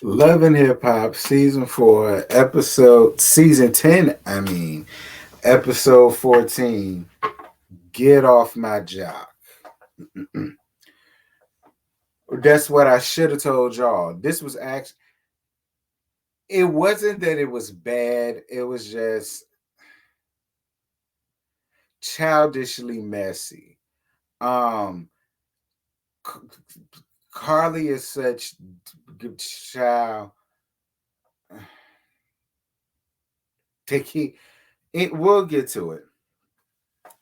Love and Hip Hop Season 4, Season 10, Episode 14. Get off my job. That's what I should have told y'all. This was actually, it wasn't that it was bad, it was just childishly messy. Um, Carly is such good child. It. We'll get to it.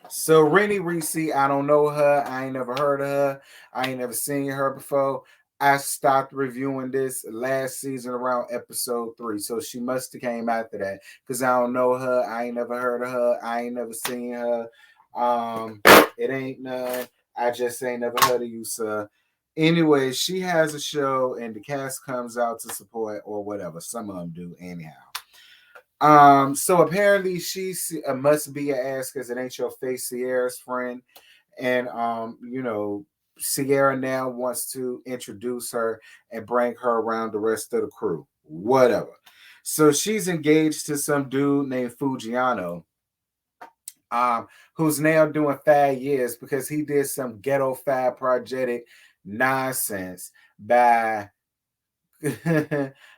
So Rennie Reese, I don't know her. I ain't never heard of her. I ain't never seen her before. I stopped reviewing this last season around episode 3. So she must have came after that. Because I don't know her. I ain't never heard of her. I ain't never seen her. Um, it ain't none. I just ain't never heard of you, sir. Anyway, she has a show and the cast comes out to support or whatever. Some of them do anyhow. So apparently she's must be an ass because it ain't your face, Sierra's friend, and Sierra now wants to introduce her and bring her around the rest of the crew, whatever. So she's engaged to some dude named Fujiano, who's now doing 5 years because he did some ghetto fab project nonsense by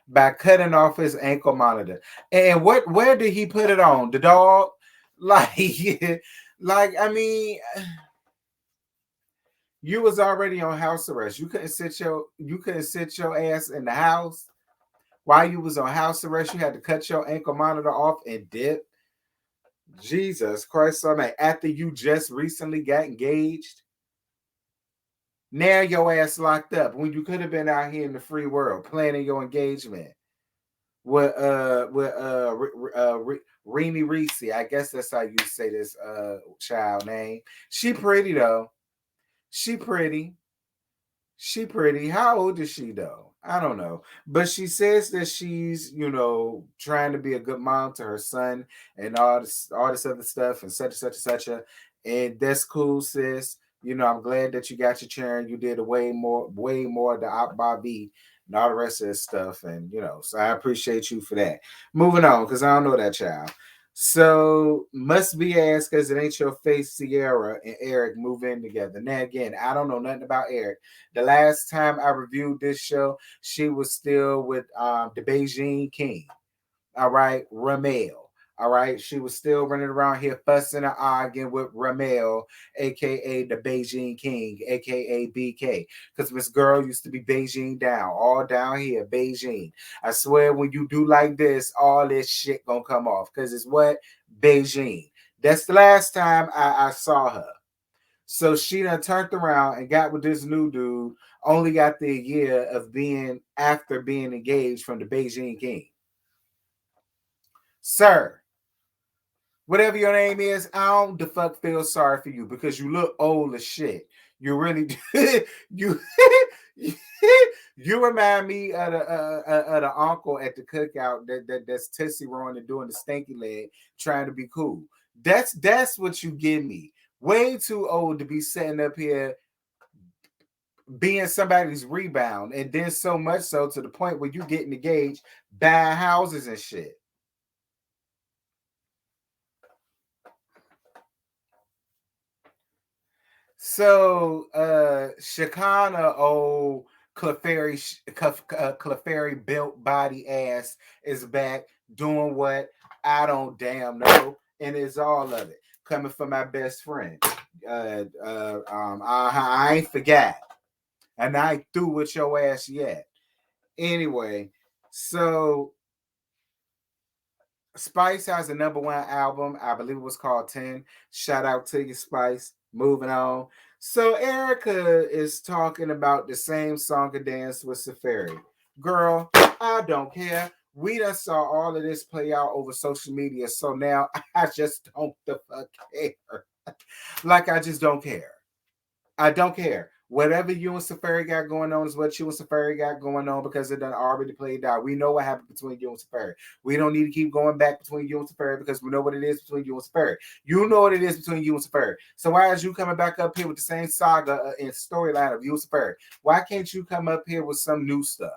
by cutting off his ankle monitor. And where did he put it on? The dog? Like like I mean you was already on house arrest. You couldn't sit your ass in the house while you was on house arrest. You had to cut your ankle monitor off and dip. Jesus Christ, so man, after you just recently got engaged, now your ass locked up when you could have been out here in the free world planning your engagement with Renee Reese. I guess that's how you say this child name. She pretty though. She pretty. She pretty. How old is she though? I don't know. But she says that she's, trying to be a good mom to her son and all this other stuff and such. And that's cool, sis. I'm glad that you got your chair and you did a way more the Bobby and all the rest of this stuff. And so I appreciate you for that. Moving on, because I don't know that child. So must be asked because it ain't your face, Sierra and Eric move in together. Now again, I don't know nothing about Eric. The last time I reviewed this show, she was still with the Beijing King. All right, Ramel. All right, she was still running around here fussing and arguing with Ramel, aka the Beijing King, aka BK. Because Miss Girl used to be Beijing down, all down here, Beijing. I swear, when you do like this, all this shit gonna come off. Because it's what? Beijing. That's the last time I saw her. So she done turned around and got with this new dude, only got the year of being after being engaged from the Beijing King. Sir, whatever your name is, I don't the fuck feel sorry for you because you look old as shit. You really you you remind me of the uncle at the cookout that's Tissy Rowan and doing the stinky leg, trying to be cool. That's what you give me. Way too old to be sitting up here being somebody's rebound, and then so much so to the point where you get engaged, buying houses and shit. So Shakana old Clefairy built body ass is back doing what I don't damn know, and it's all of it coming from my best friend. I ain't forgot, and I ain't through with your ass yet. Anyway, so Spice has a #1 album. I believe it was called 10. Shout out to you, Spice. Moving on. So Erica is talking about the same song and dance with Safaree. Girl, I don't care. We done saw all of this play out over social media. So now I just don't the fuck care. Like I just don't care. I don't care. Whatever you and Safari got going on is what you and Safari got going on because it done already played out. We know what happened between you and Safari. We don't need to keep going back between you and Safari because we know what it is between you and Safari. You know what it is between you and Safari. So why is you coming back up here with the same saga and storyline of you and Safari? Why can't you come up here with some new stuff?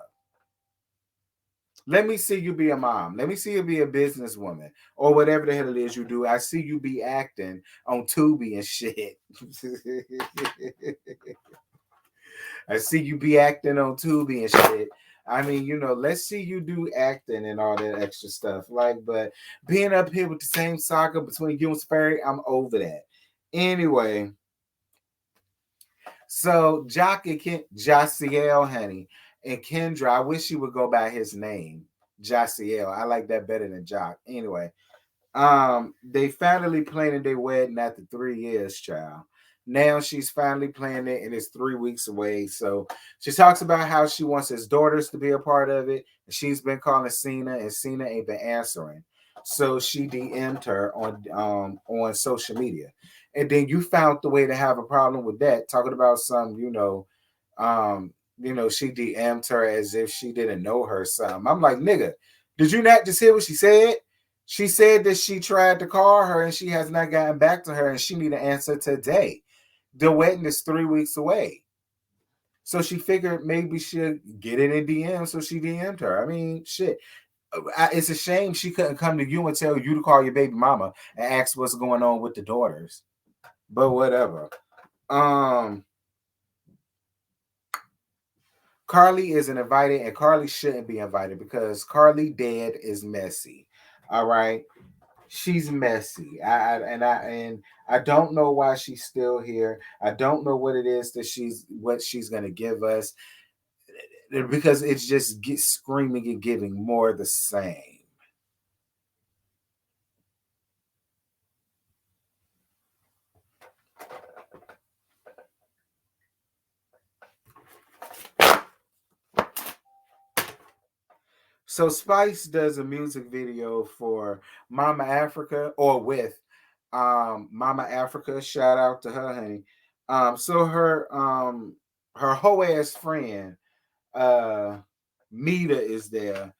Let me see you be a mom. Let me see you be a businesswoman or whatever the hell it is you do. I see you be acting on Tubi and shit. I see you be acting on Tubi and shit. I mean, let's see you do acting and all that extra stuff. Like, but being up here with the same saga between you and Safaree, I'm over that. Anyway, so Jock and Jasiel, honey, and Kendra, I wish he would go by his name, Jasiel. I like that better than Jock. Anyway, they finally planning their wedding after 3 years, child. Now she's finally planning it, and it's 3 weeks away. So she talks about how she wants his daughters to be a part of it. She's been calling Cena, and Cena ain't been answering. So she DM'd her on social media, and then you found the way to have a problem with that, talking about some, she DM'd her as if she didn't know her. Some, I'm like, nigga, did you not just hear what she said? She said that she tried to call her and she has not gotten back to her, and she need an answer today. The wedding is 3 weeks away. So she figured maybe she'll get it in DM, so she DM'd her. I mean, shit. It's a shame she couldn't come to you and tell you to call your baby mama and ask what's going on with the daughters. But whatever. Carly isn't invited, and Carly shouldn't be invited because Carly dead is messy. All right. She's messy. I don't know why she's still here. I don't know what it is that she's gonna give us, because it's just screaming and giving more the same. So Spice does a music video for Mama Africa, or with Mama Africa. Shout out to her, honey. So her whole ass friend uh Mita is there,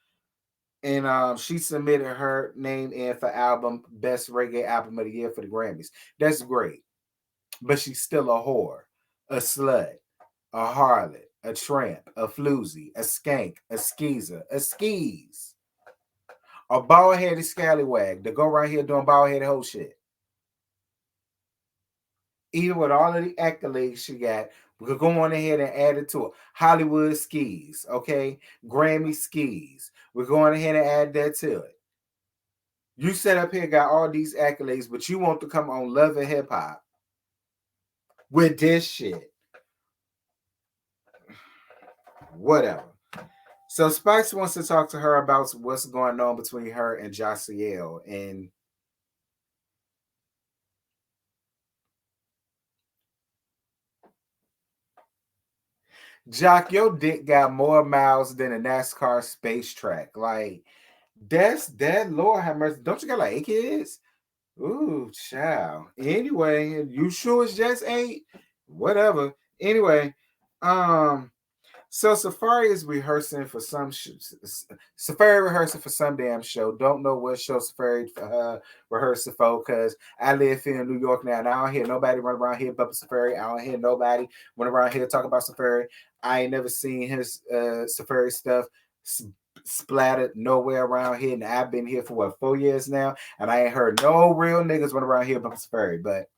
and she submitted her name in for album best reggae album of the year for the Grammys. That's great, but she's still a whore, a slut, a harlot, a tramp, a floozy, a skank, a skeezer, a skis, a bald headed scallywag to go around here doing bald headed whole shit. Even with all of the accolades she got, we could go on ahead and add it to it. Hollywood skis, okay? Grammy skis. We're going ahead and add that to it. You set up here, got all these accolades, but you want to come on Love and Hip Hop with this shit. Whatever. So Spice wants to talk to her about what's going on between her and Jasiel. And Jock, your dick got more miles than a NASCAR space track. Like, that's that. Lord have mercy. Don't you got like 8 kids? Ooh, child. Anyway, you sure it's just 8? Whatever. Anyway, so Safaree is rehearsing for some Safaree rehearsing for some damn show. Don't know what show Safaree rehearsing for, because I live here in New York now, and I don't hear nobody run around here but Safaree. I don't hear nobody run around here talk about Safaree. I ain't never seen his Safaree stuff splattered nowhere around here, and I've been here for 4 years now, and I ain't heard no real niggas run around here but Safaree. But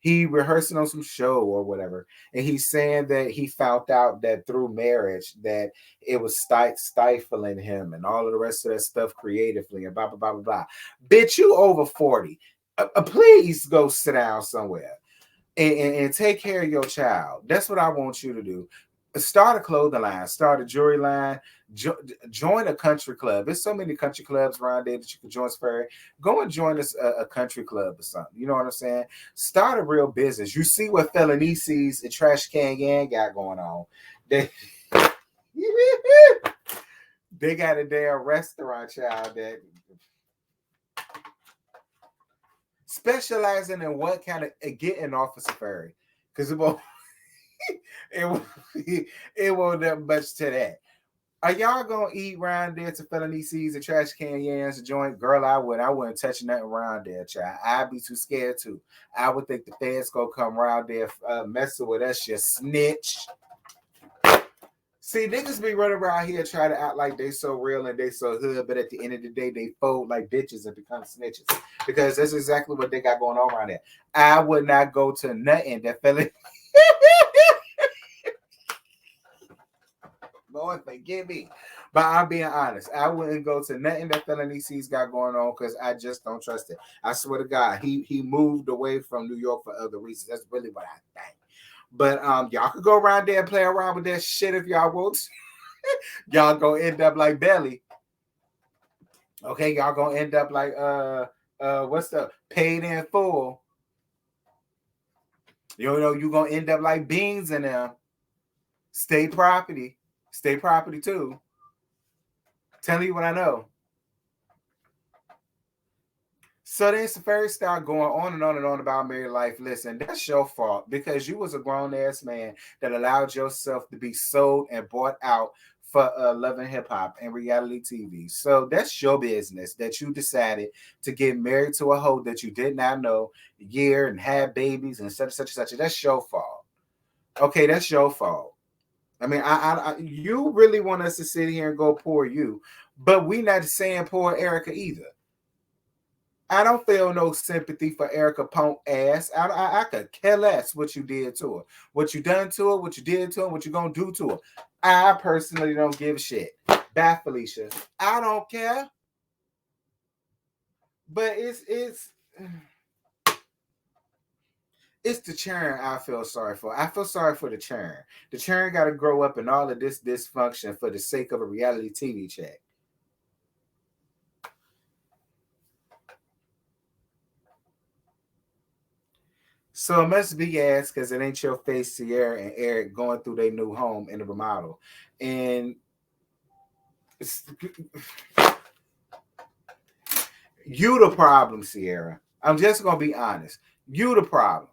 he rehearsing on some show or whatever, and he's saying that he found out that through marriage that it was stifling him and all of the rest of that stuff creatively and blah blah blah blah blah. Bitch, you over 40. Please go sit down somewhere and take care of your child. That's what I want you to do. Start a clothing line, start a jewelry line, join a country club. There's so many country clubs around there that you can join. Spur. Go and join us a country club or something. You know what I'm saying? Start a real business. You see what Felonices and Trash Can Gang got going on. They they got a damn restaurant, child, that specializing in what kind of getting off of Safari, because it won't it won't, it won't that much to that. Are y'all gonna eat around there to felony seeds and trash can yams and joint? Girl, I would. I wouldn't touch nothing around there, child. I'd be too scared to. I would think the feds gonna come around there messing with us, you snitch. See, niggas be running around here trying to act like they so real and they so hood, but at the end of the day, they fold like bitches and become snitches. Because that's exactly what they got going on around there. I would not go to nothing that fell in. Lord, forgive me. But I'm being honest. I wouldn't go to nothing that Felony C's got going on because I just don't trust it. I swear to God, he moved away from New York for other reasons. That's really what I think. But y'all could go around there and play around with that shit if y'all want. Y'all gonna end up like Belly. Okay, y'all gonna end up like what's the Paid in Full. You know, you gonna end up like Beans in them. State property too. Tell you what I know. So then Safaree started going on and on and on about married life. Listen, that's your fault because you was a grown ass man that allowed yourself to be sold and bought out for love and hip hop and reality TV. So that's your business that you decided to get married to a hoe that you did not know year and have babies and such and such. That's your fault. Okay, that's your fault. I mean, you really want us to sit here and go poor you, but we not saying poor Erica either. I don't feel no sympathy for Erica Punk ass. I could care less what you did to her, what you done to her, what you did to her, what you gonna do to her. I personally don't give a shit. Bye, Felicia. I don't care. But it's the churn I feel sorry for. I feel sorry for the churn. The churn got to grow up in all of this dysfunction for the sake of a reality TV check. So it must be ass because it ain't your face, Sierra and Eric going through their new home in the remodel. And you the problem, Sierra. I'm just gonna be honest. You the problem.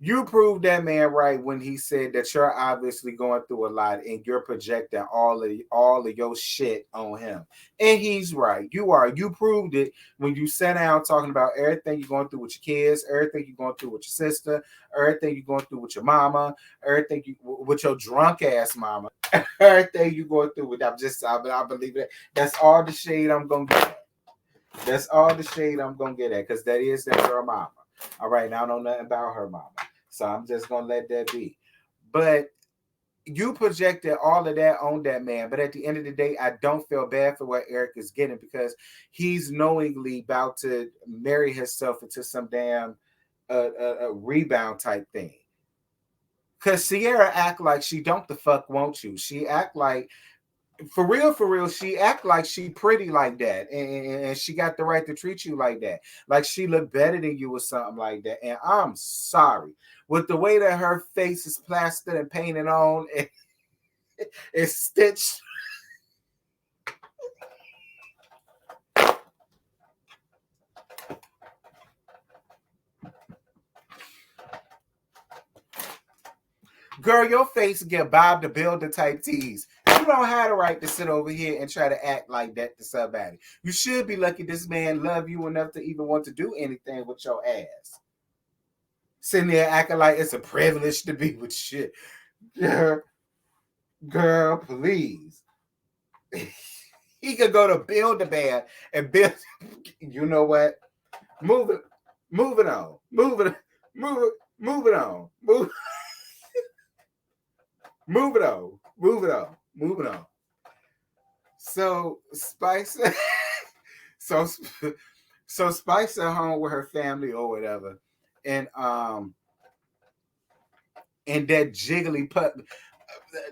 You proved that man right when he said that you're obviously going through a lot and you're projecting all of your shit on him. And he's right. You are. You proved it when you sat down talking about everything you're going through with your kids, everything you're going through with your sister, everything you're going through with your mama, everything with your drunk ass mama, everything you're going through with. I believe it. That's all the shade I'm gonna get at. That's all the shade I'm gonna get at because that's her mama. All right, now I don't know nothing about her mama. So I'm just gonna let that be. But you projected all of that on that man. But at the end of the day, I don't feel bad for what Eric is getting because he's knowingly about to marry himself into some damn rebound type thing. Cause Sierra act like she don't the fuck want you. She act like for real, she act like she pretty like that, and she got the right to treat you like that, like she look better than you or something like that. And I'm sorry, with the way that her face is plastered and painted on, it's stitched. Girl, your face get Bob the Builder type tease. You don't have the right to sit over here and try to act like that to somebody. You should be lucky this man love you enough to even want to do anything with your ass. Sitting there acting like it's a privilege to be with shit. Girl, please. He could go to Build a Bear and build. You know what? Move it. Move it on. Move it. Move it. Move it on. Move it on. Move it on. Move it on. So Spice. so so Spice at home with her family or whatever, and that jiggly pup,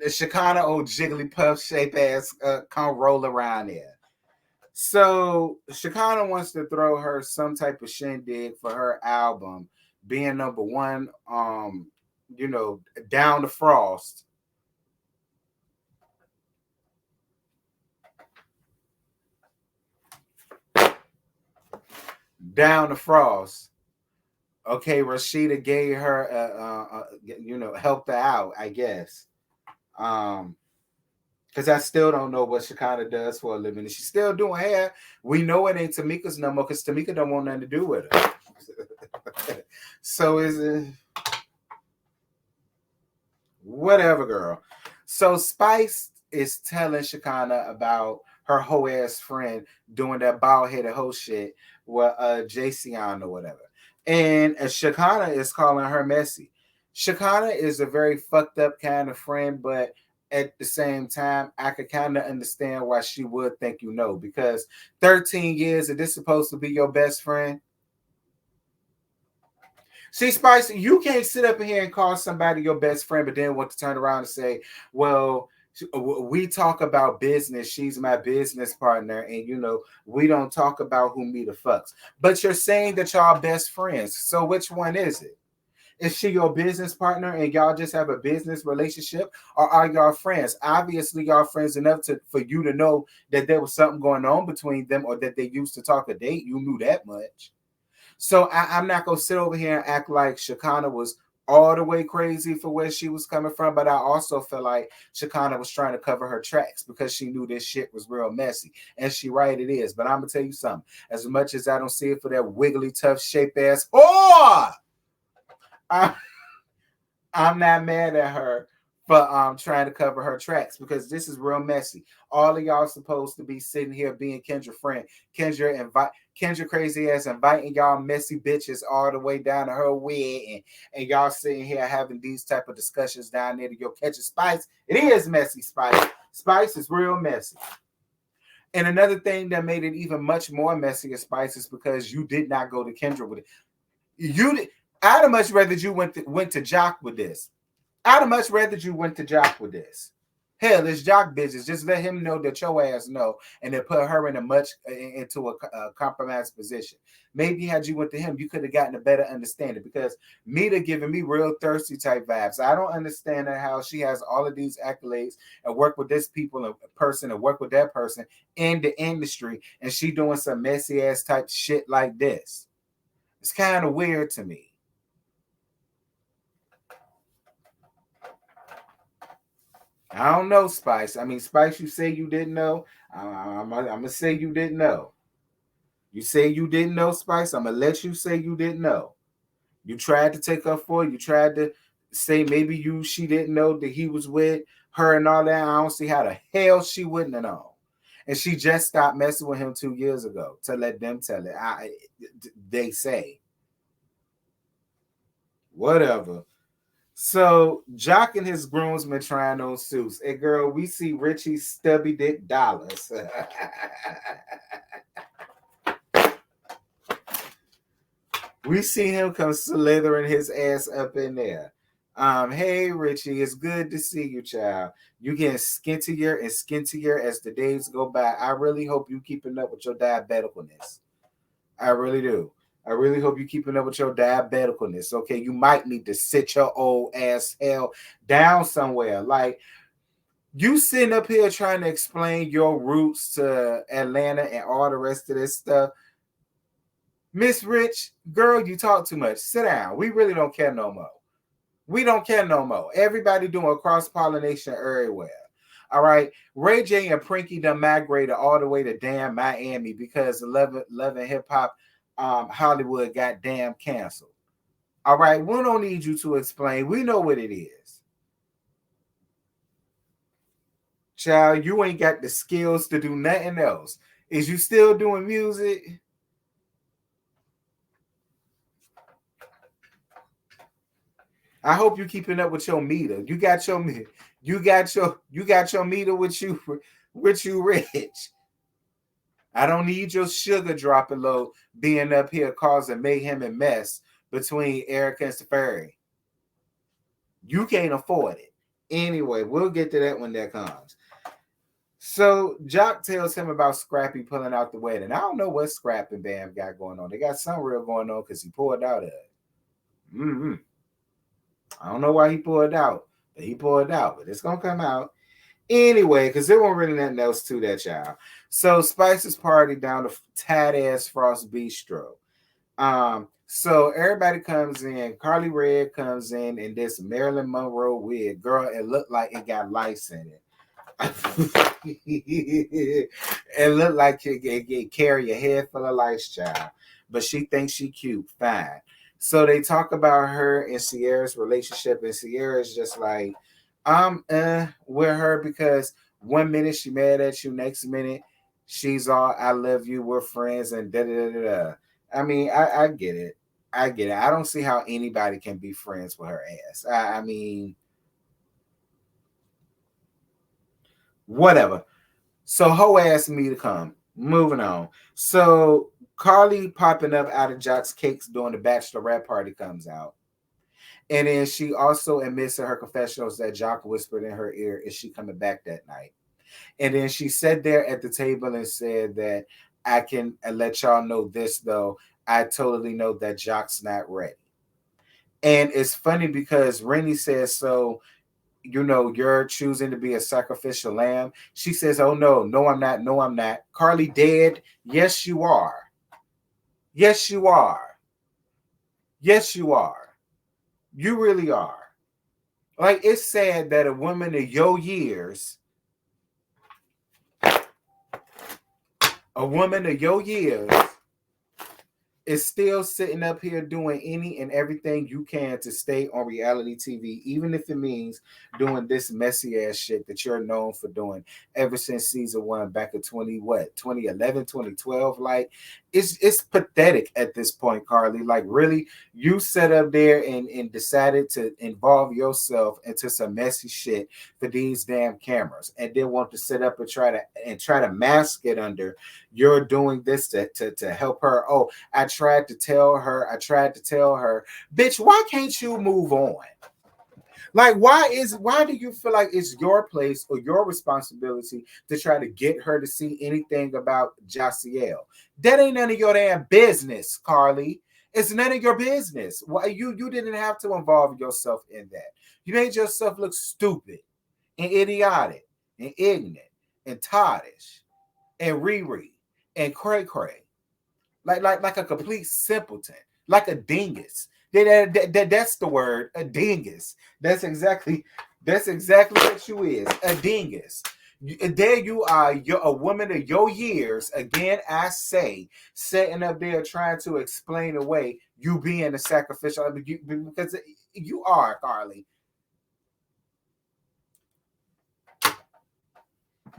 the Chicana old jiggly puff shape ass come roll around there. So Chicana wants to throw her some type of shindig for her album being number one. You know, Down to Frost. Down to Frost. Okay, Rashida gave her, helped her out, I guess. Because I still don't know what Chicana does for a living. Is she still doing hair? We know it ain't Tamika's no more because Tamika don't want nothing to do with her. So is it whatever, girl. So Spice is telling Shakana about her hoe ass friend doing that bald headed hoe shit with Jason or whatever. And Shakana is calling her messy. Shakana is a very fucked up kind of friend, but at the same time, I could kind of understand why she would think because 13 years, and this supposed to be your best friend. See, Spice, you can't sit up here and call somebody your best friend, but then want to turn around and say, well, we talk about business. She's my business partner. And, we don't talk about who me the fucks. But you're saying that y'all best friends. So which one is it? Is she your business partner and y'all just have a business relationship? Or are y'all friends? Obviously, y'all friends enough for you to know that there was something going on between them or that they used to talk a date. You knew that much. So I'm not gonna sit over here and act like Shakana was all the way crazy for where she was coming from, but I also feel like Shakana was trying to cover her tracks because she knew this shit was real messy. And she right it is. But I'm gonna tell you something. As much as I don't see it for that wiggly, tough shape ass, I'm not mad at her for trying to cover her tracks because this is real messy. All of y'all supposed to be sitting here being Kendra friend. Kendra crazy ass inviting y'all messy bitches all the way down to her wig and y'all sitting here having these type of discussions down there to go catch a Spice. It is messy, Spice. Spice is real messy. And another thing that made it even much more messy as Spice is because you did not go to Kendra with it. You did. I'd have much rather you went to Jock with this. I'd have much rather you went to Jock with this. Hell, it's Jock business. Just let him know that your ass know, and then put her into a compromised position. Maybe had you went to him, you could have gotten a better understanding because Mita giving me real thirsty type vibes. I don't understand how she has all of these accolades and work with this people and person and work with that person in the industry, and she doing some messy ass type shit like this. It's kind of weird to me. I don't know, Spice. I mean, Spice, you say you didn't know. I'm going to say you didn't know. You say you didn't know, Spice. I'm going to let you say you didn't know. You tried to take her for it. You tried to say maybe she didn't know that he was with her and all that. I don't see how the hell she wouldn't have known. And she just stopped messing with him 2 years ago to let them tell it. They say. Whatever. So Jock and his groomsmen trying on suits. And girl, we see Richie's stubby dick dollars. We see him come slithering his ass up in there. Hey Richie, it's good to see you, child. You getting skintier and skintier as the days go by. I really hope you keeping up with your diabeticalness. I really do. I really hope you're keeping up with your diabeticalness. Okay, you might need to sit your old ass hell down somewhere. Like you sitting up here trying to explain your roots to Atlanta and all the rest of this stuff. Miss Rich, girl, you talk too much. Sit down. We really don't care no more. We don't care no more. Everybody doing cross-pollination everywhere. All right. Ray J and Prinky done migrated all the way to damn Miami because Love and Hip Hop Hollywood got damn canceled. All right. We don't need you to explain. We know what it is. Child, you ain't got the skills to do nothing else. Is you still doing music? I hope you're keeping up with your meter. You got your meter with you rich. I don't need your sugar dropping low being up here causing mayhem and mess between Erica and Safaree. You can't afford it. Anyway, we'll get to that when that comes. So Jock tells him about Scrappy pulling out the wedding. I don't know what Scrappy and Bam got going on. They got something real going on because he pulled out of it. Mm-hmm. I don't know why he pulled out, but he pulled out. But it's gonna come out anyway because there wasn't really nothing else to that, child. So Spice's party down to Tad Ass Frost Bistro. So everybody comes in. Carly Red comes in this Marilyn Monroe wig. Girl, it looked like it got lice in it. It looked like it carry a head full of lice, child. But she thinks she cute. Fine. So they talk about her and Sierra's relationship, and Sierra's just like, with her because 1 minute she mad at you, next minute she's all I love you, we're friends, and da da da da. I mean, I get it. I get it. I don't see how anybody can be friends with her ass. I mean, whatever. So Ho asked me to come. Moving on. So Carly popping up out of Jock's cakes during the bachelorette party comes out. And then she also admits in her confessionals that Jock whispered in her ear, is she coming back that night? And then she sat there at the table and said that I can let y'all know this though. I totally know that Jock's not ready. And it's funny because Rennie says, so, you're choosing to be a sacrificial lamb. She says, oh, no, no, I'm not. No, I'm not. Carly dead. Yes, you are. Yes, you are. Yes, you are. You really are. Like, it's sad that a woman of your years, a woman of your years, is still sitting up here doing any and everything you can to stay on reality TV, even if it means doing this messy ass shit that you're known for doing ever since season one back in 2011, 2012. Like, it's pathetic at this point, Carly. Like, really, you sat up there and decided to involve yourself into some messy shit for these damn cameras, and then want to sit up and try to mask it under you're doing this to help her. Oh, I tried to tell her, bitch, why can't you move on? Like, why do you feel like it's your place or your responsibility to try to get her to see anything about Jasiel? That ain't none of your damn business, Carly. It's none of your business. Why you didn't have to involve yourself in that. You made yourself look stupid and idiotic and ignorant and toddish and Riri and Cray Cray, like a complete simpleton, like a dingus. That's the word, a dingus. That's exactly what you is, a dingus. There you are, you're a woman of your years. Again, I say, sitting up there trying to explain away you being a sacrificial, because you are, Carly.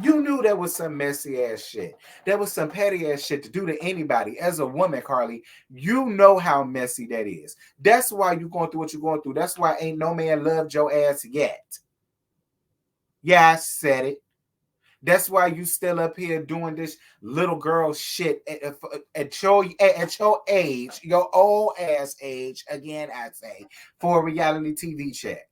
You knew there was some messy ass shit. There was some petty ass shit to do to anybody. As a woman, Carly, you know how messy that is. That's why you're going through what you're going through. That's why ain't no man loved your ass yet. Yeah, I said it. That's why you still up here doing this little girl shit at your age, your old ass age. Again, I say, for a reality TV check.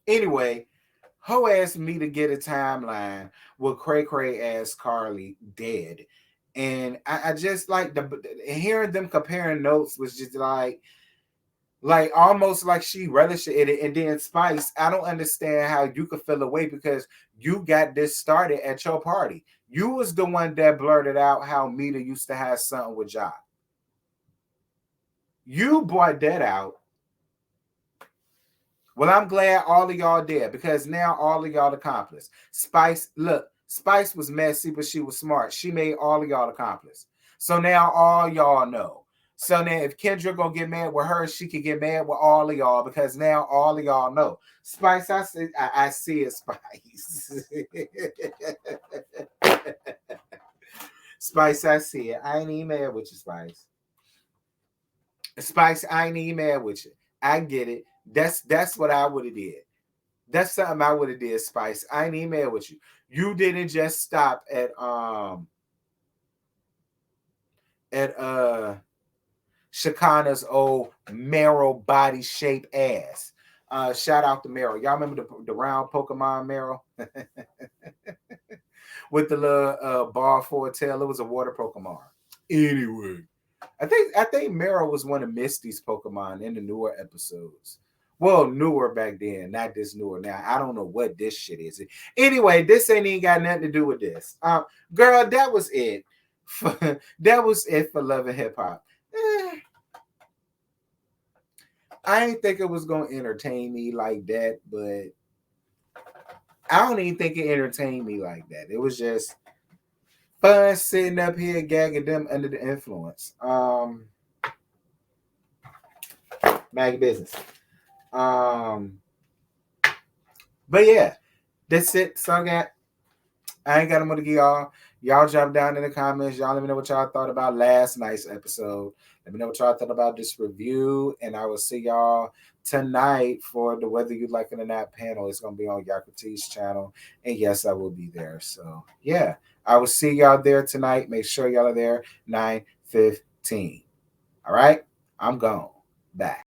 Anyway, Ho asked me to get a timeline with Cray Cray as Carly dead. And I just like hearing them comparing notes was just like almost like she relished it. And then Spice, I don't understand how you could feel away because you got this started at your party. You was the one that blurted out how Mita used to have something with Jock. You brought that out. Well, I'm glad all of y'all did because now all of y'all accomplice. Spice, look, Spice was messy, but she was smart. She made all of y'all accomplice. So now all y'all know. So now if Kendra gonna get mad with her, she can get mad with all of y'all because now all of y'all know. Spice, I see it, Spice. Spice, I see it. I ain't even mad with you, Spice. Spice, I ain't even mad with you. I get it. That's what I would have did. That's something I would have did, Spice. I ain't even mad with you. You didn't just stop at Shakana's old marrow body shape ass. Shout out to Meryl. Y'all remember the round Pokemon Meryl with the little bar for a tail? It was a water Pokemon. Anyway, I think Meryl was one of Misty's Pokemon in the newer episodes. Well, newer back then, not this newer now. I don't know what this shit is. Anyway, this ain't even got nothing to do with this. Girl, that was it. That was it for Love and Hip Hop. I didn't think it was gonna entertain me like that, but I don't even think it entertained me like that. It was just Fun sitting up here gagging them under the influence. Mag business. Um, but yeah, that's it. So I ain't got no more to give y'all. Y'all drop down in the comments. Y'all let me know what y'all thought about last night's episode. Let me know what y'all thought about this review. And I will see y'all tonight for the Whether You Like It or Not panel. It's going to be on Yakutee's channel. And yes, I will be there. So yeah, I will see y'all there tonight. Make sure y'all are there 9:15. All right, I'm gone. Bye.